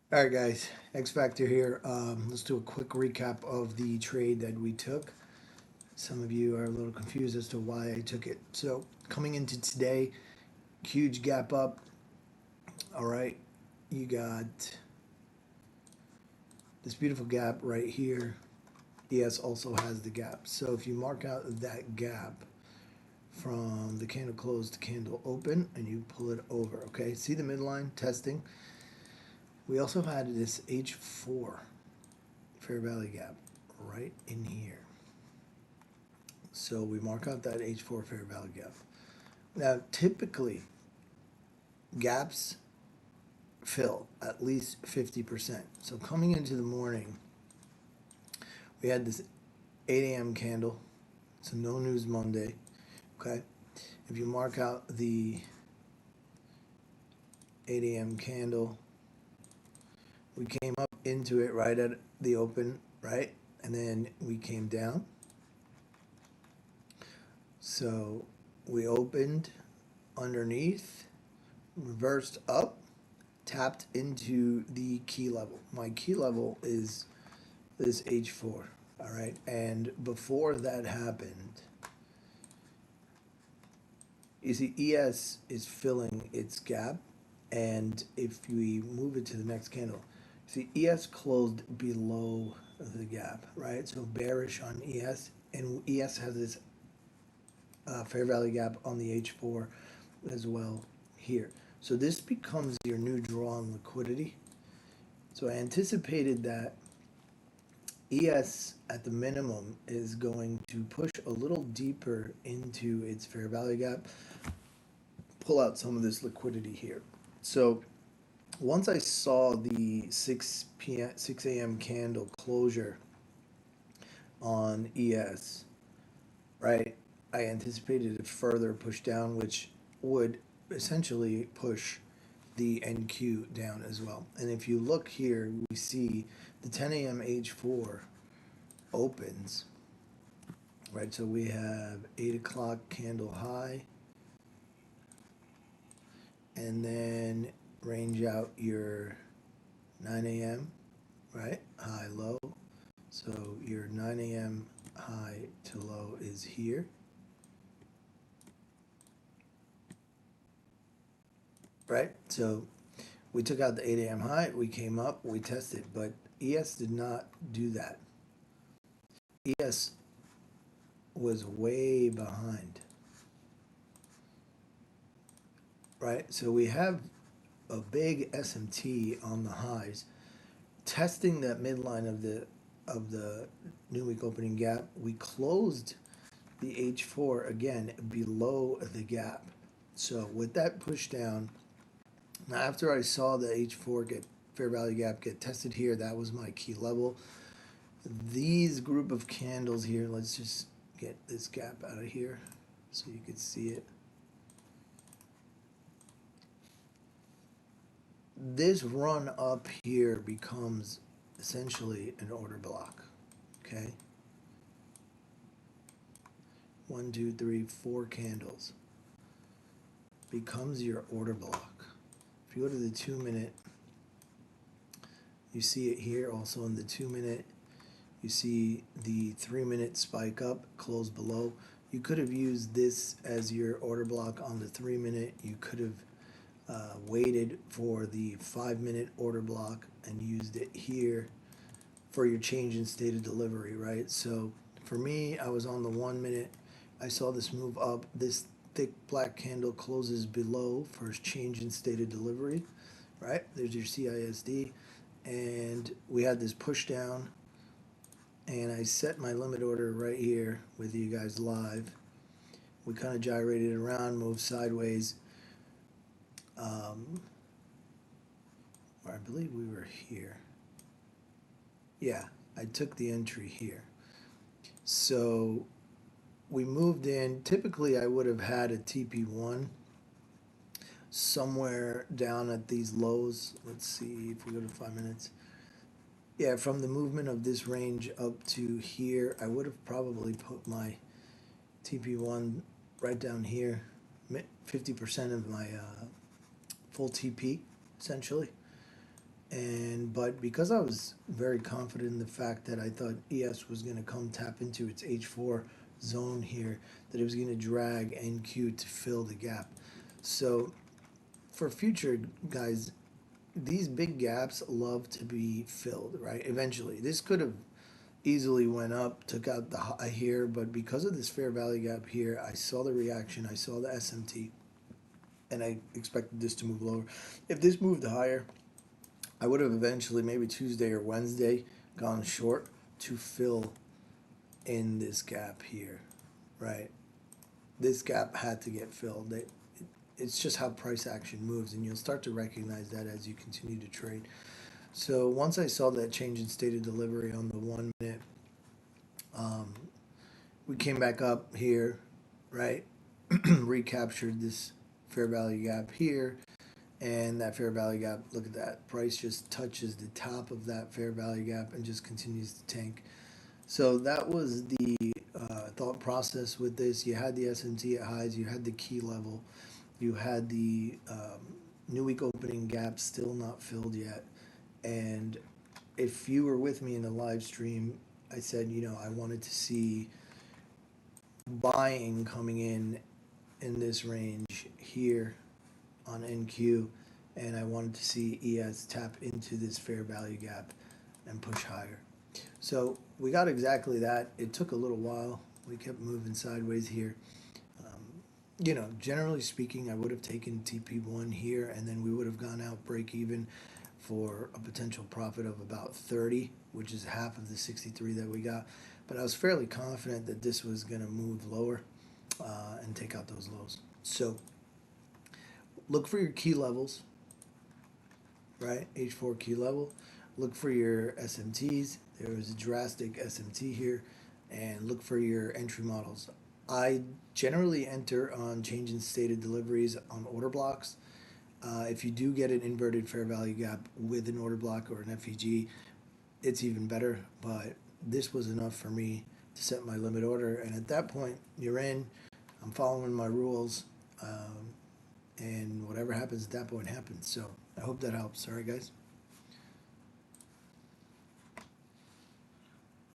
All right, guys, X Factor here. Let's do a quick recap of the trade that we took. Some of you are a little confused as to why I took it. So, coming into today, huge gap up. All right, you got this beautiful gap right here. ES also has the gap. So, if you mark out that gap from the candle close to candle open and you pull it over, okay? See the midline testing? We also had this H4 Fair Valley gap right in here. So we mark out that H4 fair value gap. Now, typically, gaps fill at least 50%. So coming into the morning, we had this 8 a.m. candle. So no news Monday. Okay. If you mark out the 8 a.m. candle, we came up into it right at the open, right? And then we came down. So we opened underneath, reversed up, tapped into the key level. My key level is this H4, all right? And before that happened, you see ES is filling its gap, and if we move it to the next candle, see ES closed below the gap, right? So bearish on ES, and ES has this fair value gap on the H4 as well here. So this becomes your new draw on liquidity. So I anticipated that ES at the minimum is going to push a little deeper into its fair value gap, pull out some of this liquidity here. So once I saw the 6 a.m. candle closure on ES, right, I anticipated a further push down, which would essentially push the NQ down as well. And if you look here, we see the 10 a.m. H4 opens, right? So we have 8 o'clock candle high, and then range out your 9 a.m., right? High, low. So your 9 a.m. high to low is here. Right? So we took out the 8 a.m. high, we came up, we tested, but ES did not do that. ES was way behind. Right? So we have a big SMT on the highs, testing that midline of the new week opening gap. We closed the H4 again below the gap. So with that push down, now after I saw the H4 get fair value gap get tested here, that was my key level. These group of candles here, let's just get this gap out of here so you can see it. This run up here becomes essentially an order block. Okay. 1, 2, 3, 4 candles becomes your order block. If you go to the 2-minute, you see it here also in the 2-minute. You see the 3-minute spike up, close below. You could have used this as your order block on the 3-minute. You could have waited for the 5-minute order block and used it here for your change in state of delivery, right? So for me, I was on the 1-minute. I saw this move up. This thick black candle closes below for change in state of delivery, right? There's your CISD. And we had this push down, and I set my limit order right here with you guys live. We kind of gyrated around, moved sideways. Or I believe we were here. Yeah, I took the entry here. So we moved in. Typically, I would have had a TP1 somewhere down at these lows. Let's see if we go to 5 minutes. Yeah, from the movement of this range up to here, I would have probably put my TP1 right down here, 50% of my full TP, essentially. But because I was very confident in the fact that I thought ES was going to come tap into its H4 zone here, that it was going to drag NQ to fill the gap. So for future guys, these big gaps love to be filled, right? Eventually, this could have easily went up, took out the high here, but because of this fair value gap here, I saw the reaction, I saw the SMT, and I expected this to move lower. If this moved higher, I would have eventually, maybe Tuesday or Wednesday, gone short to fill in this gap here, right? This gap had to get filled. It's just how price action moves, and you'll start to recognize that as you continue to trade. So once I saw that change in state of delivery on the 1 minute, um, we came back up here, right? Recaptured this fair value gap here, and that fair value gap, look at that, price just touches the top of that fair value gap and just continues to tank. So that was the thought process with this. You had the SMT at highs, you had the key level, you had the new week opening gap still not filled yet. And if you were with me in the live stream, I said, I wanted to see buying coming in this range here on NQ, and I wanted to see ES tap into this fair value gap and push higher. So we got exactly that. It took a little while. We kept moving sideways here. Generally speaking, I would have taken TP1 here, and then we would have gone out break even for a potential profit of about 30, which is half of the 63 that we got. But I was fairly confident that this was going to move lower and take out those lows. So look for your key levels, right? H4 key level. Look for your SMTs. There was a drastic SMT here. And look for your entry models. I generally enter on change in stated deliveries on order blocks. If you do get an inverted fair value gap with an order block or an FEG, it's even better. But this was enough for me to set my limit order. And at that point, you're in. I'm following my rules. And whatever happens at that point happens. So I hope that helps. All right, guys.